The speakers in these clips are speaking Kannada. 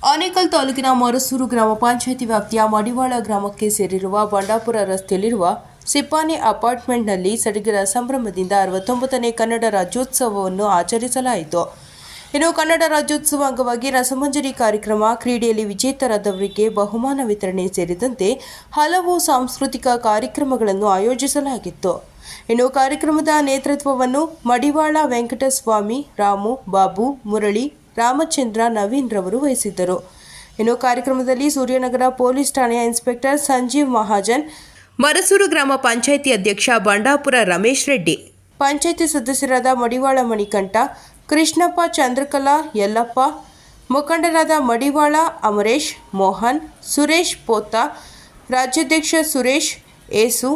ಆನೇಕಲ್ ತಾಲೂಕಿನ ಮರಸೂರು ಗ್ರಾಮ ಪಂಚಾಯಿತಿ ವ್ಯಾಪ್ತಿಯ ಮಡಿವಾಳ ಗ್ರಾಮಕ್ಕೆ ಸೇರಿರುವ ಬಂಡಾಪುರ ರಸ್ತೆಯಲ್ಲಿರುವ ಸಿಪಾನಿ ಅಪಾರ್ಟ್ಮೆಂಟ್ನಲ್ಲಿ ಸಡಗರ ಸಂಭ್ರಮದಿಂದ 69ನೇ ಕನ್ನಡ ರಾಜ್ಯೋತ್ಸವವನ್ನು ಆಚರಿಸಲಾಯಿತು. ಇನ್ನು ಕನ್ನಡ ರಾಜ್ಯೋತ್ಸವ ಅಂಗವಾಗಿ ರಸಮಂಜರಿ ಕಾರ್ಯಕ್ರಮ, ಕ್ರೀಡೆಯಲ್ಲಿ ವಿಜೇತರಾದವರಿಗೆ ಬಹುಮಾನ ವಿತರಣೆ ಸೇರಿದಂತೆ ಹಲವು ಸಾಂಸ್ಕೃತಿಕ ಕಾರ್ಯಕ್ರಮಗಳನ್ನು ಆಯೋಜಿಸಲಾಗಿತ್ತು. ಇನ್ನು ಕಾರ್ಯಕ್ರಮದ ನೇತೃತ್ವವನ್ನು ಮಡಿವಾಳ ವೆಂಕಟಸ್ವಾಮಿ, ರಾಮು, ಬಾಬು, ಮುರಳಿ, ರಾಮಚಂದ್ರ, ನವೀನ್ ರವರು ವಹಿಸಿದ್ದರು. ಇನ್ನು ಕಾರ್ಯಕ್ರಮದಲ್ಲಿ ಸೂರ್ಯನಗರ ಪೊಲೀಸ್ ಠಾಣೆಯ ಇನ್ಸ್ಪೆಕ್ಟರ್ ಸಂಜೀವ್ ಮಹಾಜನ್, ಮರಸೂರು ಗ್ರಾಮ ಪಂಚಾಯಿತಿ ಅಧ್ಯಕ್ಷ ಬಂಡಾಪುರ ರಮೇಶ್ ರೆಡ್ಡಿ, ಪಂಚಾಯಿತಿ ಸದಸ್ಯರಾದ ಮಡಿವಾಳ ಮಣಿಕಂಠ, ಕೃಷ್ಣಪ್ಪ, ಚಂದ್ರಕಲಾ, ಯಲ್ಲಪ್ಪ, ಮುಖಂಡರಾದ ಮಡಿವಾಳ ಅಮರೇಶ್, ಮೋಹನ್, ಸುರೇಶ್ ಪೋತ, ರಾಜ್ಯಾಧ್ಯಕ್ಷ ಸುರೇಶ್, ಏಸು,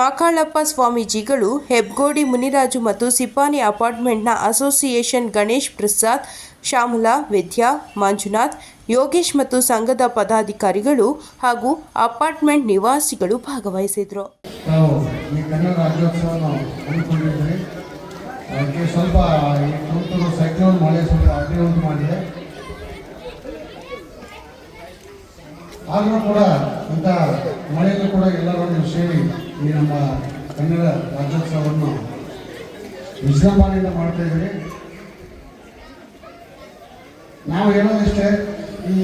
ಮಾಕಾಳಪ್ಪ ಸ್ವಾಮೀಜಿಗಳು, ಹೆಬ್ಗೋಡಿ ಮುನಿರಾಜು ಮತ್ತು ಸಿಪಾನಿ ಅಪಾರ್ಟ್ಮೆಂಟ್ನ ಅಸೋಸಿಯೇಷನ್ ಗಣೇಶ್ ಪ್ರಸಾದ್, ಶ್ಯಾಮಲಾ, ವಿದ್ಯಾ, ಮಂಜುನಾಥ್, ಯೋಗೇಶ್ ಮತ್ತು ಸಂಘದ ಪದಾಧಿಕಾರಿಗಳು ಹಾಗೂ ಅಪಾರ್ಟ್ಮೆಂಟ್ ನಿವಾಸಿಗಳು ಭಾಗವಹಿಸಿದರು. ಸ್ವಲ್ಪ ಸೈಕ್ಲೋನ್ ಮಳೆ ಸ್ವಲ್ಪ ಅಡ್ಡಿ ಮಾಡಿದೆ. ಆದರೂ ಕೂಡ ಇಂಥ ಮಳೆಯಲ್ಲೂ ಕೂಡ ಎಲ್ಲರೂ ಸೇರಿ ಈ ನಮ್ಮ ಕನ್ನಡ ರಾಜ್ಯೋತ್ಸವವನ್ನು ವಿಜೃಂಭಣೆಯಿಂದ ಮಾಡ್ತಾ ಇದ್ದೀವಿ. ನಾವು ಹೇಳೋದಿಷ್ಟೇ, ಈ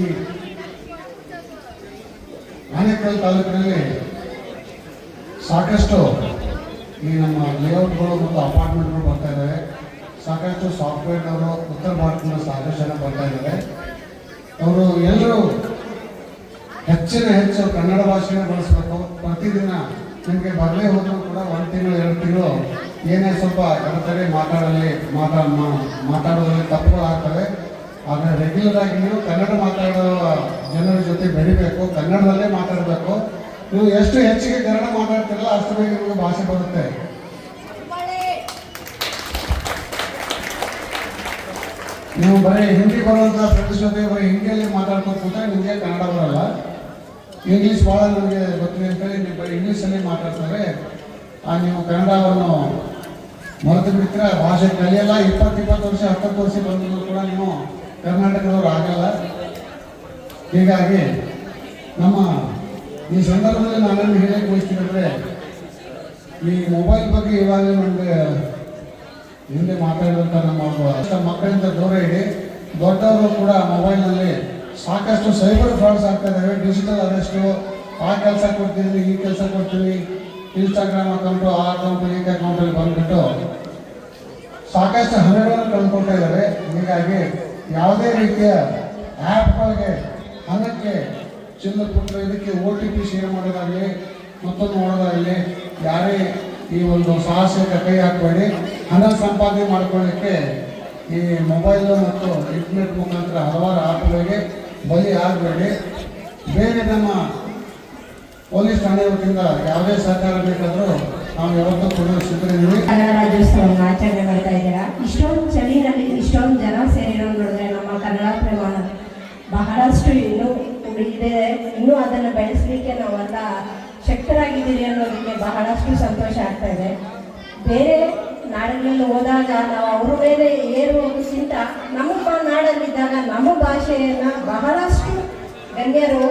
ಆನೇಕಲ್ ತಾಲೂಕಿನಲ್ಲಿ ಸಾಕಷ್ಟು ಈ ನಮ್ಮ ಲೇಔಟ್ಗಳು ಮತ್ತು ಅಪಾರ್ಟ್ಮೆಂಟ್ಗಳು ಬರ್ತಾ ಇದ್ದಾವೆ. ಸಾಕಷ್ಟು ಸಾಫ್ಟ್ವೇರ್ನವರು ಉತ್ತರ ಭಾರತದಿಂದ ಸಾಕಷ್ಟು ಜನ ಬರ್ತಾ ಇದ್ದಾರೆ. ಅವರು ಎಲ್ಲರೂ ಹೆಚ್ಚು ಕನ್ನಡ ಭಾಷೆನ ಬಳಸಬೇಕು. ಪ್ರತಿದಿನ ನಿಮಗೆ ಬರಲೇ ಹೋದರೂ ಕೂಡ 1 ತಿಂಗಳು 2 ತಿಂಗಳು ಏನೇ ಸ್ವಲ್ಪ ಕಡೆ ಮಾತಾಡೋದ್ರಲ್ಲಿ ತಪ್ಪುಗಳಾಗ್ತವೆ. ಆದರೆ ರೆಗ್ಯುಲರ್ ಆಗಿ ನೀವು ಕನ್ನಡ ಮಾತಾಡೋ ಜನರ ಜೊತೆ ಬೆಳಿಬೇಕು, ಕನ್ನಡದಲ್ಲೇ ಮಾತಾಡಬೇಕು. ನೀವು ಎಷ್ಟು ಹೆಚ್ಚಿಗೆ ಕನ್ನಡ ಮಾತಾಡ್ತಿರಲ್ಲ ಅಷ್ಟು ಬೇಗ ನಿಮಗೆ ಭಾಷೆ ಬರುತ್ತೆ. ನೀವು ಬರೀ ಹಿಂದಿ ಬರುವಂಥ ಫ್ರೆಂಡ್ಸ್ ಜೊತೆ ಬರೀ ಹಿಂದಿಯಲ್ಲಿ ಮಾತಾಡ್ಕೊಂಡು ಕೂತ್ರೆ ನಿಮಗೆ ಕನ್ನಡ ಬರಲ್ಲ. ಇಂಗ್ಲೀಷ್ ಭಾಳ ನಮಗೆ ಗೊತ್ತಿದೆ ಅಂತೇಳಿ ನೀವು ಬರೀ ಇಂಗ್ಲೀಷಲ್ಲಿ ಮಾತಾಡ್ತಾರೆ, ನೀವು ಕನ್ನಡವನ್ನು ಮರೆತು ಬಿಡ್ತೀರ, ಭಾಷೆ ಕಲಿಯಲ್ಲ. 20 ವರ್ಷ 10 ವರ್ಷ ಬಂದರೂ ಕೂಡ ನೀವು ಕರ್ನಾಟಕದವರು ಆಗಲ್ಲ. ಹೀಗಾಗಿ ನಮ್ಮ ಈ ಸಂದರ್ಭದಲ್ಲಿ ನಾನೇನು ಹೇಳಕ್ಕೆ ಬಯಸ್ತೀನಿ ಅಂದರೆ, ಈ ಮೊಬೈಲ್ ಬಗ್ಗೆ ಇವಾಗಲೇ ನನಗೆ ಹಿಂದೆ ಮಾತಾಡಿದಂಥ ನಮ್ಮ ಮಕ್ಕಳಿಂದ ದೂರ ಇಡಿ. ದೊಡ್ಡವರು ಕೂಡ ಮೊಬೈಲ್ನಲ್ಲಿ ಸಾಕಷ್ಟು ಸೈಬರ್ ಫ್ರಾಡ್ಸ್ ಆಗ್ತಾ ಇದ್ದಾವೆ. ಡಿಜಿಟಲ್ ಅರೆಸ್ಟು, ಆ ಕೆಲಸ ಕೊಡ್ತೀವಿ, ಈ ಕೆಲಸ ಕೊಡ್ತೀವಿ, ಇನ್ಸ್ಟಾಗ್ರಾಮ್ ಅಕೌಂಟು, ಆ ಅಕೌಂಟು, ಈ ಅಕೌಂಟಲ್ಲಿ ಬಂದುಬಿಟ್ಟು ಸಾಕಷ್ಟು ಹಣಗಳನ್ನು ಕಳ್ಕೊಳ್ತಾ ಇದ್ದಾರೆ. ಹೀಗಾಗಿ ಯಾವುದೇ ರೀತಿಯ ಆ್ಯಪ್ಗಳಿಗೆ ಹಣಕ್ಕೆ ಚಿಲ್ಲರೆ ಕೊಟ್ಟರೆ ಇದಕ್ಕೆ OTP ಶೇರ್ ಮಾಡೋದಾಗಲಿ ಮತ್ತೊಂದು ಮಾಡೋದಾಗಲಿ ಯಾರೇ ಈ ಒಂದು ಸಾಹಸಕ್ಕೆ ಕೈ ಹಾಕಬೇಡಿ. ಹಣ ಸಂಪಾದನೆ ಮಾಡ್ಕೊಳ್ಳಿಕ್ಕೆ ಈ ಮೊಬೈಲು ಮತ್ತು ಇಂಟರ್ನೆಟ್ ಮುಖಾಂತರ ಹಲವಾರು ಆ್ಯಪ್ಗಳಿಗೆ ಬಲಿ ಆಗಬೇಡಿ. ಬೇರೆ ನಮ್ಮ ಪೊಲೀಸ್ ಠಾಣೆಯವರಿಂದ ಯಾವುದೇ ಸಹಕಾರ ಬೇಕಾದರೂ ನಾವು ಯಾವತ್ತೂ ಕೊಡಲು ಸಿದ್ಧರಿದ್ದೀವಿ. ಕನ್ನಡ ರಾಜ್ಯೋತ್ಸವವನ್ನು ಆಚರಣೆ ಮಾಡ್ತಾ ಇದ್ದೀರಾ. ಇಷ್ಟೊಂದು ಚಳಿನಲ್ಲಿ ಇಷ್ಟೊಂದು ಜನ ಸೇರಿರೋದು ನೋಡಿದ್ರೆ ನಮ್ಮ ಕನ್ನಡ ಪ್ರಮಾಣ ಬಹಳಷ್ಟು ಇನ್ನೂ ಇದೆ. ಇನ್ನೂ ಅದನ್ನು ಬೆಳೆಸಲಿಕ್ಕೆ ನಾವೆಲ್ಲ ಶಕ್ತರಾಗಿದ್ದೀರಿ ಅನ್ನೋದಕ್ಕೆ ಬಹಳಷ್ಟು ಸಂತೋಷ ಆಗ್ತಾ ಇದೆ. ಬೇರೆ ನಾಡುಗಳಲ್ಲಿ ಹೋದಾಗ ನಾವು ಅವ್ರ ಮೇಲೆ ಏರುವುದಕ್ಕಿಂತ ನಮ್ಮ ನಾಡಲ್ಲಿದ್ದಾಗ ನಮ್ಮ ಭಾಷೆಯನ್ನು ಬಹಳಷ್ಟು ಗಣ್ಯರು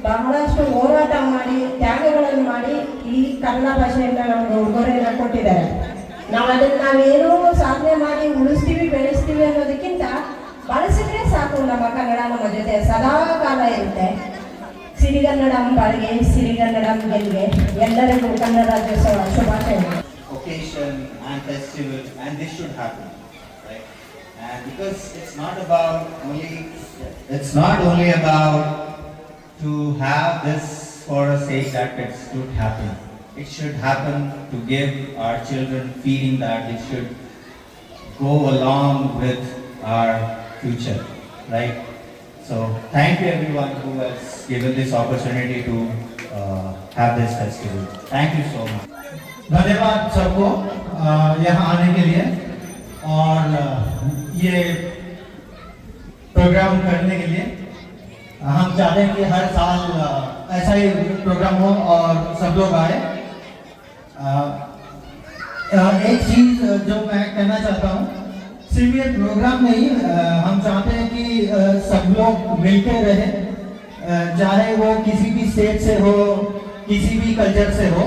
ಬಹಳಷ್ಟು ಹೋರಾಟ ಮಾಡಿ ತ್ಯಾಗಗಳನ್ನು ಮಾಡಿ ಈ ಕನ್ನಡ ಭಾಷೆಯನ್ನು ನಮ್ಗೆ ಉಡುಗೊರೆಯನ್ನು ಕೊಟ್ಟಿದ್ದಾರೆ. ನಾವೇನೋ ಸಾಧನೆ ಮಾಡಿ ಉಳಿಸ್ತೀವಿ ಬೆಳೆಸ್ತೀವಿ ಅನ್ನೋದಕ್ಕಿಂತ ಬಳಸಿದ್ರೆ ಸಾಕು. ನಮ್ಮ ಕನ್ನಡ ನಮ್ಮ ಜೊತೆ ಸದಾ ಕಾಲ ಇರುತ್ತೆ. ಸಿರಿಗನ್ನಡಂ ಬಾಳ್ಗೆ, ಸಿರಿಗನ್ನಡಂ ಗೆಲ್ಗೆ. ಎಲ್ಲರಿಗೂ ಕನ್ನಡ ರಾಜ್ಯೋತ್ಸವ ಶುಭಾಶಯಗಳು. Occasion and festival, and this should happen, right? And because it's not only about to have this for a sake that it should happen. It should happen to give our children feeling that it should go along with our future, right? So thank you everyone who has given this opportunity to have this festival. Thank you so much. धन्यवाद सबको यहाँ आने के लिए और ये प्रोग्राम करने के लिए। हम चाहते हैं कि हर साल ऐसा ही प्रोग्राम हो और सब लोग आए। एक चीज़ जो मैं कहना चाहता हूँ सिर्फ ये प्रोग्राम नहीं, हम चाहते हैं कि सब लोग मिलके रहे, चाहे वो किसी भी स्टेट से हो, किसी भी कल्चर से हो,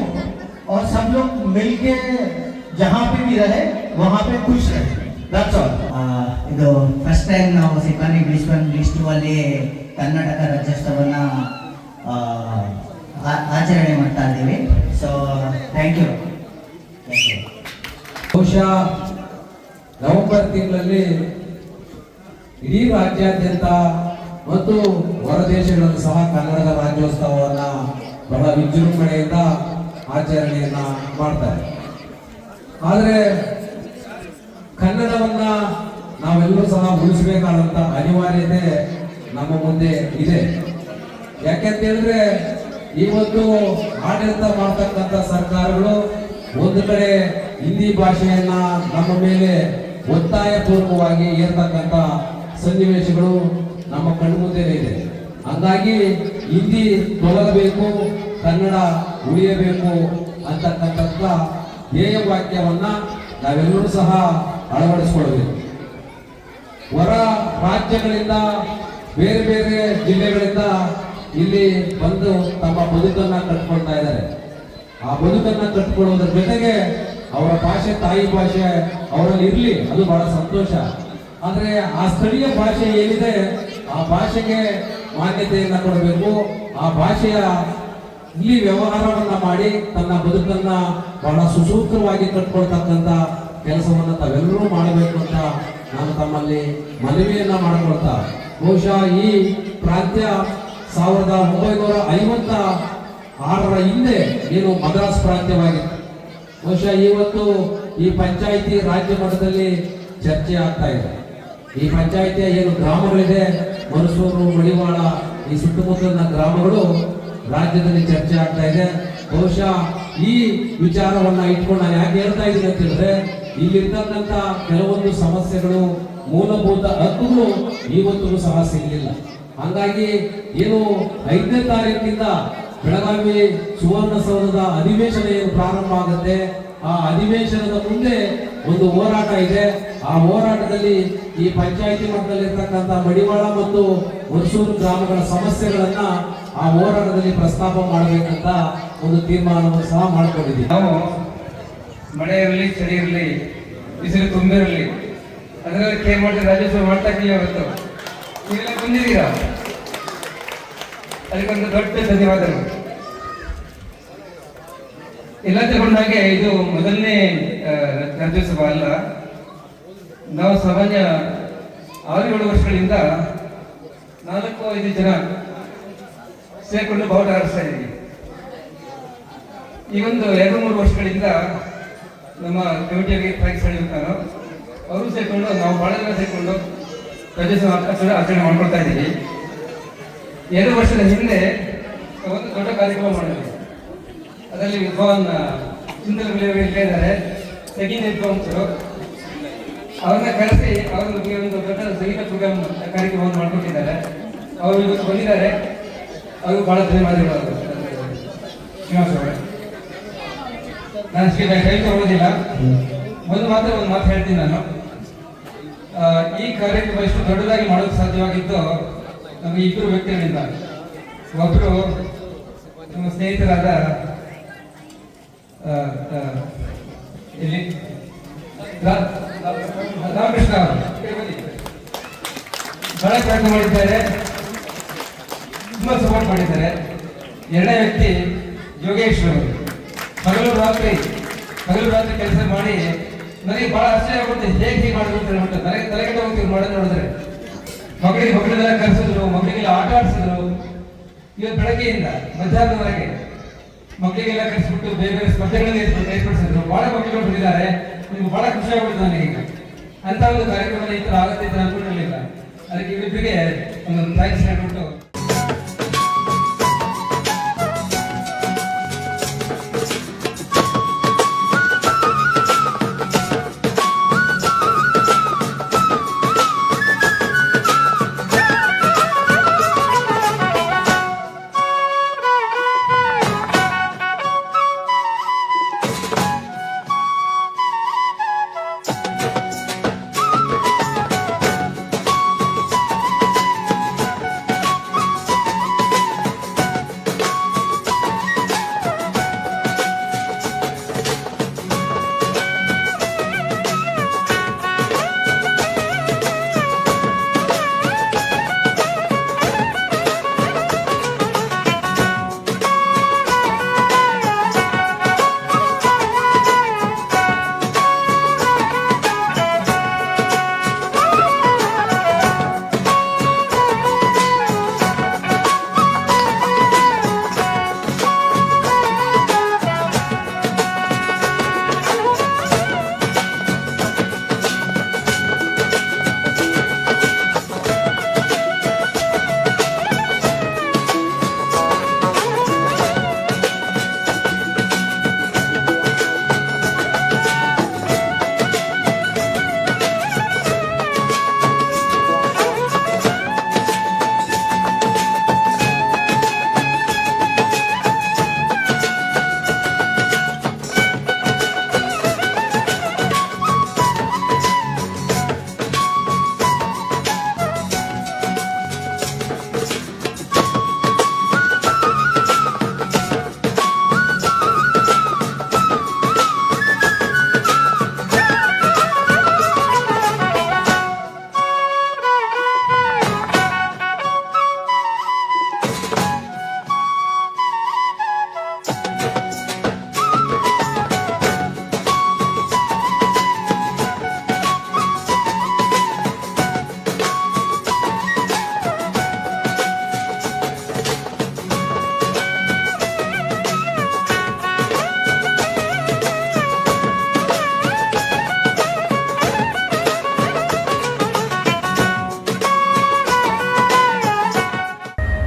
और सब लोग मिलके जहाँ पे भी रहे वहाँ पे खुश रहे. That's all. ಇದು ಫಸ್ಟ್ ಟೈಮ್ ನಾವು ಸಿಪಾನಿ ಡಿಸ್ಟು ಅಲ್ಲಿ ಕರ್ನಾಟಕ ರಾಜ್ಯೋತ್ಸವನ ಆಚರಣೆ ಮಾಡ್ತಾ ಇದ್ದೀವಿ. So thank you. ಬಹುಶಃ ನವೆಂಬರ್ ತಿಂಗಳಲ್ಲಿ ಇಡೀ ರಾಜ್ಯಾದ್ಯಂತ ಮತ್ತು ಹೊರ ದೇಶಗಳಲ್ಲೂ ಸಹ ಕನ್ನಡದ ರಾಜ್ಯೋತ್ಸವವನ್ನು ಬಹಳ ವಿಜೃಂಭಣೆಯಿಂದ ಆಚರಣೆಯನ್ನ ಮಾಡ್ತಾರೆ. ಆದರೆ ಕನ್ನಡವನ್ನ ನಾವೆಲ್ಲರೂ ಸಹ ಉಳಿಸಬೇಕಾದಂತ ಅನಿವಾರ್ಯತೆ ನಮ್ಮ ಮುಂದೆ ಇದೆ. ಯಾಕೆಂತ ಹೇಳಿದ್ರೆ ಇವತ್ತು ಆಡಳಿತ ಮಾಡ್ತಕ್ಕಂಥ ಸರ್ಕಾರಗಳು ಒಂದು ಕಡೆ ಹಿಂದಿ ಭಾಷೆಯನ್ನ ನಮ್ಮ ಮೇಲೆ ಒತ್ತಾಯ ಪೂರ್ವಕವಾಗಿ ಏರ್ತಕ್ಕಂಥ ಸನ್ನಿವೇಶಗಳು ನಮ್ಮ ಕಣ್ಮುಂದೆನೇ ಇದೆ. ಹಂಗಾಗಿ ಹಿಂದಿ ತೊಲಗಬೇಕು, ಕನ್ನಡ ಉಳಿಯಬೇಕು ಅಂತಕ್ಕಂಥ ಧ್ಯೇಯ ವಾಕ್ಯವನ್ನ ನಾವೆಲ್ಲರೂ ಸಹ ಅಳವಡಿಸಿಕೊಳ್ಳಬೇಕು. ಹೊರ ರಾಜ್ಯಗಳಿಂದ ಬೇರೆ ಬೇರೆ ಜಿಲ್ಲೆಗಳಿಂದ ಇಲ್ಲಿ ಬಂದು ತಮ್ಮ ಬದುಕನ್ನ ಕಟ್ಕೊಳ್ತಾ ಇದ್ದಾರೆ. ಆ ಬದುಕನ್ನ ಕಟ್ಕೊಳ್ಳೋದ್ರ ಜೊತೆಗೆ ಅವರ ಭಾಷೆ, ತಾಯಿ ಭಾಷೆ ಅವರಲ್ಲಿ ಇರಲಿ, ಅದು ಬಹಳ ಸಂತೋಷ. ಆದರೆ ಆ ಸ್ಥಳೀಯ ಭಾಷೆ ಏನಿದೆ ಆ ಭಾಷೆಗೆ ಮಾನ್ಯತೆಯನ್ನ ಕೊಡಬೇಕು. ಆ ಭಾಷೆಯ ಇಲ್ಲಿ ವ್ಯವಹಾರವನ್ನ ಮಾಡಿ ತನ್ನ ಬದುಕನ್ನ ಬಹಳ ಸುಸೂತ್ರವಾಗಿ ಕಟ್ಕೊಳ್ತಕ್ಕಂಥ ಕೆಲಸವನ್ನ ತಾವೆಲ್ಲರೂ ಮಾಡಬೇಕು ಅಂತ ನಾನು ತಮ್ಮಲ್ಲಿ ಮನವಿಯನ್ನ ಮಾಡಿಕೊಳ್ತಾ, ಬಹುಶಃ ಈ ಪ್ರಾಂತ್ಯ 1956ರ ಹಿಂದೆ ಏನು ಮದ್ರಾಸ್ ಪ್ರಾಂತ್ಯವಾಗಿತ್ತು, ಬಹುಶಃ ಇವತ್ತು ಈ ಪಂಚಾಯಿತಿ ರಾಜ್ಯ ಮಟ್ಟದಲ್ಲಿ ಚರ್ಚೆ ಆಗ್ತಾ ಇದೆ. ಈ ಪಂಚಾಯಿತಿಯ ಏನು ಗ್ರಾಮಗಳಿದೆ, ಮರುಸೂರು, ಮಡಿವಾಳ, ಈ ಸುತ್ತಮುತ್ತಲಿನ ಗ್ರಾಮಗಳು ರಾಜ್ಯದಲ್ಲಿ ಚರ್ಚೆ ಆಗ್ತಾ ಇದೆ. ಬಹುಶಃ ಈ ವಿಚಾರವನ್ನ ಇಟ್ಕೊಂಡು ನಾನು ಯಾಕೆ ಹೇಳ್ತಾ ಇದ್ದೀನಿ ಅಂತ ಹೇಳಿದ್ರೆ, ಇಲ್ಲಿರ್ತಕ್ಕಂಥ ಕೆಲವೊಂದು ಸಮಸ್ಯೆಗಳು, ಮೂಲಭೂತ ಹಕ್ಕುಗಳು ಇವತ್ತಿಗೂ ಸಹ ಸಿಗಲಿಲ್ಲ. ಹಾಗಾಗಿ ಏನು 5ನೇ ತಾರೀಕಿನಿಂದ ಬೆಳಗಾವಿ ಸುವರ್ಣಸೌಧದ ಅಧಿವೇಶನ ಏನು ಪ್ರಾರಂಭ ಆಗುತ್ತೆ, ಆ ಅಧಿವೇಶನದ ಮುಂದೆ ಒಂದು ಹೋರಾಟ ಇದೆ. ಆ ಹೋರಾಟದಲ್ಲಿ ಈ ಪಂಚಾಯಿತಿ ಮಟ್ಟದಲ್ಲಿ ಇರ್ತಕ್ಕಂಥ ಮಡಿವಾಳ ಮತ್ತು ಹೊಸೂರು ಗ್ರಾಮಗಳ ಸಮಸ್ಯೆಗಳನ್ನ ಆ ಹೋರಾಟದಲ್ಲಿ ಪ್ರಸ್ತಾಪ ಮಾಡಬೇಕಂತ ಒಂದು ತೀರ್ಮಾನವನ್ನು ಸಹ ಮಾಡಿಕೊಂಡಿದ್ದೀವಿ. ನಾವು ಮಳೆ ಇರಲಿ, ಚಳಿ ಇರಲಿ, ಬಿಸಿಲು ತುಂಬಿರಲಿ, ಅದರಲ್ಲಿ ಕೇರ್ ಮಾಡಿದ್ರೆ ರಾಜ್ಯೋತ್ಸವ ಮಾಡ್ತಾ ಇದ್ದೀವಿ. ಅವತ್ತು ನೀವೆಲ್ಲ ಬಂದಿದ್ದೀರಾ, ಅದಕ್ಕೊಂದು ದೊಡ್ಡ ಧನ್ಯವಾದಗಳು. ಎಲ್ಲ ತಗೊಂಡಾಗೆ ಇದು ಮೊದಲನೇ ರಾಜ್ಯೋತ್ಸವ ಅಲ್ಲ. ನಾವು ಸಾಮಾನ್ಯ 6-7 ವರ್ಷಗಳಿಂದ 4-5 ಜನ ಸೇರ್ಕೊಂಡು ಬಾವುಟ ಹಾರಿಸ್ತಾ ಇದ್ದೀವಿ. ಈ ಒಂದು 2-3 ವರ್ಷಗಳಿಂದ ನಮ್ಮ ಕಮಿಟಿಯಾಗಿ ಥ್ಯಾಂಕ್ಸ್ ಹೇಳಿದ್ರು ನಾನು. ಅವರು ಸೇರ್ಕೊಂಡು, ನಾವು ಬಹಳ ಜನ ಸೇರ್ಕೊಂಡು ರಾಜ್ಯೋತ್ಸವ ಆಚರಣೆ ಮಾಡ್ಕೊಳ್ತಾ ಇದ್ದೀವಿ. 2 ವರ್ಷದ ಹಿಂದೆ ಒಂದು ದೊಡ್ಡ ಕಾರ್ಯಕ್ರಮ ಮಾಡಿದ್ವಿ. ಅದರಲ್ಲಿ ವಿದ್ವಾನ್ ಚಿಂತನೆಗಳು ಇದ್ದಾರೆ, ಸಂಗೀತ ವಿದ್ವಾಂಸರು, ಅವ್ರನ್ನ ಕರೆಸಿ ಅವ್ರಿಗೆ ಒಂದು ದೊಡ್ಡ ಸಂಗೀತ ಪ್ರೋಗ್ರಾಮ್ ಕಾರ್ಯಕ್ರಮವನ್ನು ಮಾಡಿಕೊಟ್ಟಿದ್ದಾರೆ. ಅವರು ಇವತ್ತು ಬಂದಿದ್ದಾರೆ, ಅವರು ಬಹಳ ಧನ್ಯವಾದಗಳು. ಶ್ರೀನಿವಾಸ ಅವರೇ, ನಾನು ಕೈ ತಗೊಳ್ಳೋದಿಲ್ಲ, ಒಂದು ಮಾತು ಹೇಳ್ತೀನಿ ನಾನು. ಈ ಕಾರ್ಯಕ್ರಮ ಇಷ್ಟು ದೊಡ್ಡದಾಗಿ ಮಾಡೋದು ಸಾಧ್ಯವಾಗಿದ್ದು ನಮಗೆ 2 ವ್ಯಕ್ತಿಗಳಿಂದ. ಒಬ್ಬರು ನಮ್ಮ ಸ್ನೇಹಿತರಾದ ಇಲ್ಲಿ ರಾಮಕೃಷ್ಣ ಅವರು ಬಹಳ ಪ್ರಯತ್ನ ಮಾಡಿದ್ದಾರೆ, ತುಂಬಾ ಸಪೋರ್ಟ್ ಮಾಡಿದ್ದಾರೆ. 2ನೇ ವ್ಯಕ್ತಿ ಯೋಗೇಶ್ ಅವರು ಹಗಲು ರಾತ್ರಿ ಕೆಲಸ ಮಾಡಿ ನನಗೆ ಬಹಳ ಆಶ್ಚರ್ಯ ಆಗುತ್ತೆ, ಹೇಗೆ ಮಾಡಿದ್ರು ಅಂತ ಹೇಳ್ಬಿಟ್ಟು ನನಗೆ ತಲೆಗಟ್ಟ ಹೋಗ್ತೀವಿ ಮಾಡೋದು ನೋಡಿದ್ರೆ. ಮಕ್ಕಳಿಗೆಲ್ಲ ಕರೆಸಿದ್ರು, ಮಕ್ಕಳಿಗೆಲ್ಲ ಆಟ ಆಡಿಸಿದ್ರು. ಇವತ್ತು ಬೆಳಗ್ಗೆಯಿಂದ ಮಧ್ಯಾಹ್ನದವರೆಗೆ ಮಕ್ಕಳಿಗೆಲ್ಲ ಕರೆಸ್ಬಿಟ್ಟು ಬೇರೆ ಬೇರೆ ಸ್ಪರ್ಧೆಗಳನ್ನು ಏರ್ಪಡಿಸಿದ್ರು. ಬಹಳ ಮಕ್ಕಳು ಬಂದಿದ್ದಾರೆ, ನಿಮ್ಗೆ ಬಹಳ ಖುಷಿ ಆಗ್ಬಿಡುತ್ತೆ ನನಗೆ. ಅಂತ ಒಂದು ಕಾರ್ಯಕ್ರಮ ಈ ತರ ಆಗುತ್ತೆ ಅಂತ ಅನ್ಕೊಂಡಿರಲಿಲ್ಲ. ಅದಕ್ಕೆ ಇವರಿಗೆ ಒಂದು ಥ್ಯಾಂಕ್ಸ್ ಹೇಳ್ಬಿಟ್ಟು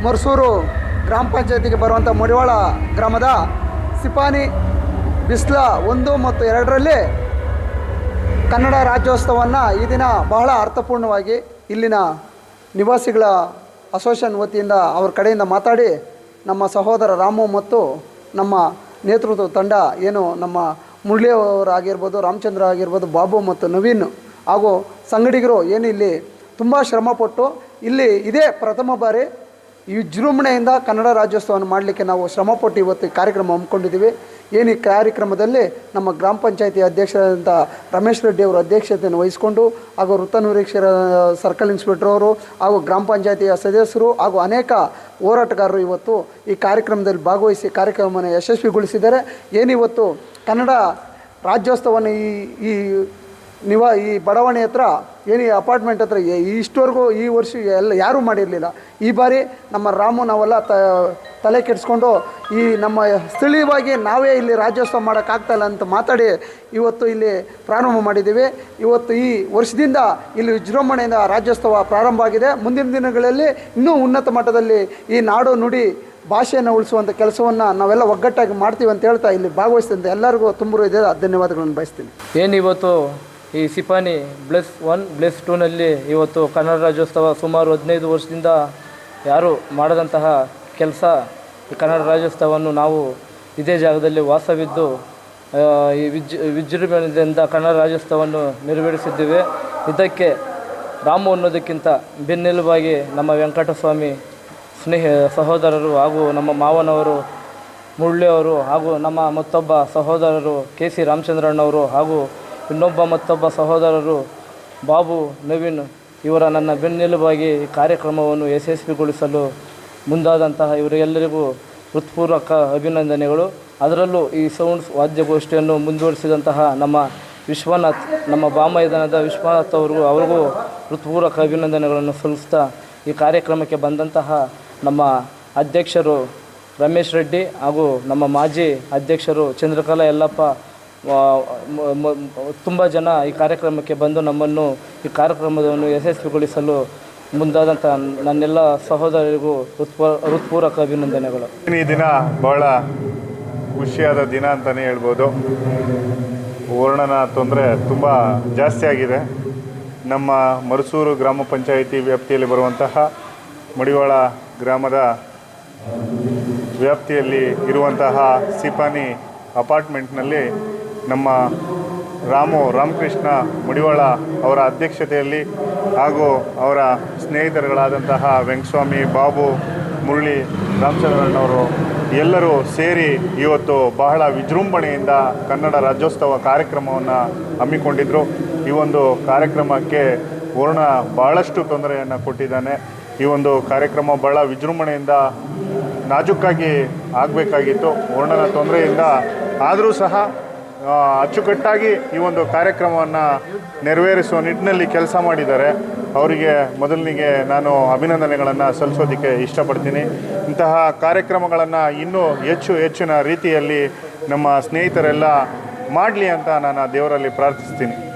ಮರ್ಸೂರು ಗ್ರಾಮ ಪಂಚಾಯತಿಗೆ ಬರುವಂಥ ಮಡಿವಾಳ ಗ್ರಾಮದ ಸಿಪಾನಿ ಬಿಸ್ಲ 1 ಮತ್ತು 2ರಲ್ಲಿ ಕನ್ನಡ ರಾಜ್ಯೋತ್ಸವವನ್ನು ಈ ದಿನ ಬಹಳ ಅರ್ಥಪೂರ್ಣವಾಗಿ ಇಲ್ಲಿನ ನಿವಾಸಿಗಳ ಅಸೋಸಿಯೇಷನ್ ವತಿಯಿಂದ ಅವ್ರ ಕಡೆಯಿಂದ ಮಾತಾಡಿ ನಮ್ಮ ಸಹೋದರ ರಾಮು ಮತ್ತು ನಮ್ಮ ನೇತೃತ್ವ ತಂಡ ಏನು ನಮ್ಮ ಮುರಳಿಯವರಾಗಿರ್ಬೋದು, ರಾಮಚಂದ್ರ ಆಗಿರ್ಬೋದು, ಬಾಬು ಮತ್ತು ನವೀನ್ ಹಾಗೂ ಸಂಗಡಿಗರು ಏನು ಇಲ್ಲಿ ತುಂಬ ಶ್ರಮಪಟ್ಟು ಇಲ್ಲಿ ಇದೇ ಪ್ರಥಮ ಬಾರಿ ಈ ವಿಜೃಂಭಣೆಯಿಂದ ಕನ್ನಡ ರಾಜ್ಯೋತ್ಸವವನ್ನು ಮಾಡಲಿಕ್ಕೆ ನಾವು ಶ್ರಮಪಟ್ಟು ಇವತ್ತು ಈ ಕಾರ್ಯಕ್ರಮ ಹಮ್ಮಿಕೊಂಡಿದ್ದೀವಿ. ಏನು ಈ ಕಾರ್ಯಕ್ರಮದಲ್ಲಿ ನಮ್ಮ ಗ್ರಾಮ ಪಂಚಾಯತಿ ಅಧ್ಯಕ್ಷರಾದಂಥ ರಮೇಶ್ ರೆಡ್ಡಿ ಅವರು ಅಧ್ಯಕ್ಷತೆಯನ್ನು ವಹಿಸಿಕೊಂಡು ಹಾಗೂ ವೃತ್ತ ನಿರೀಕ್ಷರ ಸರ್ಕಲ್ ಇನ್ಸ್ಪೆಕ್ಟರ್ ಅವರು ಹಾಗೂ ಗ್ರಾಮ ಪಂಚಾಯತಿಯ ಸದಸ್ಯರು ಹಾಗೂ ಅನೇಕ ಹೋರಾಟಗಾರರು ಇವತ್ತು ಈ ಕಾರ್ಯಕ್ರಮದಲ್ಲಿ ಭಾಗವಹಿಸಿ ಕಾರ್ಯಕ್ರಮವನ್ನು ಯಶಸ್ವಿಗೊಳಿಸಿದ್ದಾರೆ. ಏನಿವತ್ತು ಕನ್ನಡ ರಾಜ್ಯೋತ್ಸವವನ್ನು ಈ ಬಡಾವಣೆ ಹತ್ರ ಏನು ಈ ಅಪಾರ್ಟ್ಮೆಂಟ್ ಹತ್ರ ಇಷ್ಟವರೆಗೂ ಈ ವರ್ಷ ಎಲ್ಲ ಯಾರೂ ಮಾಡಿರಲಿಲ್ಲ. ಈ ಬಾರಿ ನಮ್ಮ ರಾಮು ನಾವೆಲ್ಲ ತಲೆ ಕೆಡಿಸ್ಕೊಂಡು ಈ ನಮ್ಮ ಸ್ಥಳೀಯವಾಗಿ ನಾವೇ ಇಲ್ಲಿ ರಾಜ್ಯೋತ್ಸವ ಮಾಡೋಕ್ಕಾಗ್ತಾಯಿಲ್ಲ ಅಂತ ಮಾತಾಡಿ ಇವತ್ತು ಇಲ್ಲಿ ಪ್ರಾರಂಭ ಮಾಡಿದ್ದೀವಿ. ಇವತ್ತು ಈ ವರ್ಷದಿಂದ ಇಲ್ಲಿ ವಿಜೃಂಭಣೆಯಿಂದ ರಾಜ್ಯೋತ್ಸವ ಪ್ರಾರಂಭ ಆಗಿದೆ. ಮುಂದಿನ ದಿನಗಳಲ್ಲಿ ಇನ್ನೂ ಉನ್ನತ ಮಟ್ಟದಲ್ಲಿ ಈ ನಾಡು ನುಡಿ ಭಾಷೆಯನ್ನು ಉಳಿಸುವಂಥ ಕೆಲಸವನ್ನು ನಾವೆಲ್ಲ ಒಗ್ಗಟ್ಟಾಗಿ ಮಾಡ್ತೀವಿ ಅಂತ ಹೇಳ್ತಾ ಇಲ್ಲಿ ಭಾಗವಹಿಸಿದಂತೆ ಎಲ್ಲರಿಗೂ ತುಂಬ ಧನ್ಯವಾದಗಳನ್ನು ಬಯಸ್ತೀನಿ. ಏನಿವತ್ತು ಈ ಸಿಪಾನಿ +1 +2ನಲ್ಲಿ ಇವತ್ತು ಕನ್ನಡ ರಾಜ್ಯೋತ್ಸವ ಸುಮಾರು 15 ವರ್ಷದಿಂದ ಯಾರು ಮಾಡದಂತಹ ಕೆಲಸ ಈ ಕನ್ನಡ ರಾಜ್ಯೋತ್ಸವವನ್ನು ನಾವು ಇದೇ ಜಾಗದಲ್ಲಿ ವಾಸವಿದ್ದು ಈ ವಿಜೃಂಭಣೆಯಿಂದ ಕನ್ನಡ ರಾಜ್ಯೋತ್ಸವವನ್ನು ನೆರವೇರಿಸಿದ್ದೇವೆ. ಇದಕ್ಕೆ ರಾಮು ಅನ್ನೋದಕ್ಕಿಂತ ಬೆನ್ನೆಲುಬಾಗಿ ನಮ್ಮ ವೆಂಕಟಸ್ವಾಮಿ ಸಹೋದರರು ಹಾಗೂ ನಮ್ಮ ಮಾವನವರು ಮುರಳಿಯವರು ಹಾಗೂ ನಮ್ಮ ಮತ್ತೊಬ್ಬ ಸಹೋದರರು KC ರಾಮಚಂದ್ರಣ್ಣವರು ಹಾಗೂ ಮತ್ತೊಬ್ಬ ಸಹೋದರರು ಬಾಬು ನವೀನ್ ಇವರ ನನ್ನ ಬೆನ್ನೆಲುಬಾಗಿ ಈ ಕಾರ್ಯಕ್ರಮವನ್ನು ಯಶಸ್ವಿಗೊಳಿಸಲು ಮುಂದಾದಂತಹ ಇವರೆಲ್ಲರಿಗೂ ಹೃತ್ಪೂರ್ವಕ ಅಭಿನಂದನೆಗಳು. ಅದರಲ್ಲೂ ಈ ಸೌಂಡ್ಸ್ ವಾದ್ಯಗೋಷ್ಠಿಯನ್ನು ಮುಂದುವರಿಸಿದಂತಹ ನಮ್ಮ ವಿಶ್ವನಾಥ್, ನಮ್ಮ ಬಾಮೈದಾನದ ವಿಶ್ವನಾಥ್ ಅವ್ರಿಗೂ ಹೃತ್ಪೂರ್ವಕ ಅಭಿನಂದನೆಗಳನ್ನು ಸಲ್ಲಿಸ್ತಾ ಈ ಕಾರ್ಯಕ್ರಮಕ್ಕೆ ಬಂದಂತಹ ನಮ್ಮ ಅಧ್ಯಕ್ಷರು ರಮೇಶ್ ರೆಡ್ಡಿ ಹಾಗೂ ನಮ್ಮ ಮಾಜಿ ಅಧ್ಯಕ್ಷರು ಚಂದ್ರಕಲಾ ಯಲ್ಲಪ್ಪ ತುಂಬ ಜನ ಈ ಕಾರ್ಯಕ್ರಮಕ್ಕೆ ಬಂದು ನಮ್ಮನ್ನು ಈ ಕಾರ್ಯಕ್ರಮವನ್ನು ಯಶಸ್ವಿಗೊಳಿಸಲು ಮುಂದಾದಂಥ ನನ್ನೆಲ್ಲ ಸಹೋದರರಿಗೂ ಹೃತ್ಪೂರ್ವಕ ಅಭಿನಂದನೆಗಳು. ಈ ದಿನ ಬಹಳ ಖುಷಿಯಾದ ದಿನ ಅಂತಲೇ ಹೇಳ್ಬೋದು. ವರ್ಣನ ತೊಂದರೆ ತುಂಬ ಜಾಸ್ತಿ ಆಗಿದೆ. ನಮ್ಮ ಮರಸೂರು ಗ್ರಾಮ ಪಂಚಾಯಿತಿ ವ್ಯಾಪ್ತಿಯಲ್ಲಿ ಬರುವಂತಹ ಮಡಿವಾಳ ಗ್ರಾಮದ ವ್ಯಾಪ್ತಿಯಲ್ಲಿ ಇರುವಂತಹ ಸಿಪಾನಿ ಅಪಾರ್ಟ್ಮೆಂಟ್ನಲ್ಲಿ ನಮ್ಮ ರಾಮಕೃಷ್ಣ ಮಡಿವಾಳ ಅವರ ಅಧ್ಯಕ್ಷತೆಯಲ್ಲಿ ಹಾಗೂ ಅವರ ಸ್ನೇಹಿತರುಗಳಾದಂತಹ ವೆಂಕಟಸ್ವಾಮಿ, ಬಾಬು, ಮುರಳಿ, ರಾಮಚಂದ್ರಣ್ಣವರು ಎಲ್ಲರೂ ಸೇರಿ ಇವತ್ತು ಬಹಳ ವಿಜೃಂಭಣೆಯಿಂದ ಕನ್ನಡ ರಾಜ್ಯೋತ್ಸವ ಕಾರ್ಯಕ್ರಮವನ್ನು ಹಮ್ಮಿಕೊಂಡಿದ್ದರು. ಈ ಒಂದು ಕಾರ್ಯಕ್ರಮಕ್ಕೆ ವರ್ಣ ಭಾಳಷ್ಟು ತೊಂದರೆಯನ್ನು ಕೊಟ್ಟಿದ್ದಾನೆ. ಈ ಒಂದು ಕಾರ್ಯಕ್ರಮ ಭಾಳ ವಿಜೃಂಭಣೆಯಿಂದ ನಾಜೂಕಾಗಿ ಆಗಬೇಕಾಗಿತ್ತು. ವರ್ಣನ ತೊಂದರೆಯಿಂದ ಆದರೂ ಸಹ ಅಚ್ಚುಕಟ್ಟಾಗಿ ಈ ಒಂದು ಕಾರ್ಯಕ್ರಮವನ್ನು ನೆರವೇರಿಸುವ ನಿಟ್ಟಿನಲ್ಲಿ ಕೆಲಸ ಮಾಡಿದ್ದಾರೆ. ಅವರಿಗೆ ಮೊದಲನಿಗೆ ನಾನು ಅಭಿನಂದನೆಗಳನ್ನು ಸಲ್ಲಿಸೋದಕ್ಕೆ ಇಷ್ಟಪಡ್ತೀನಿ. ಇಂತಹ ಕಾರ್ಯಕ್ರಮಗಳನ್ನು ಇನ್ನೂ ಹೆಚ್ಚಿನ ರೀತಿಯಲ್ಲಿ ನಮ್ಮ ಸ್ನೇಹಿತರೆಲ್ಲ ಮಾಡಲಿ ಅಂತ ನಾನು ದೇವರಲ್ಲಿ ಪ್ರಾರ್ಥಿಸ್ತೀನಿ.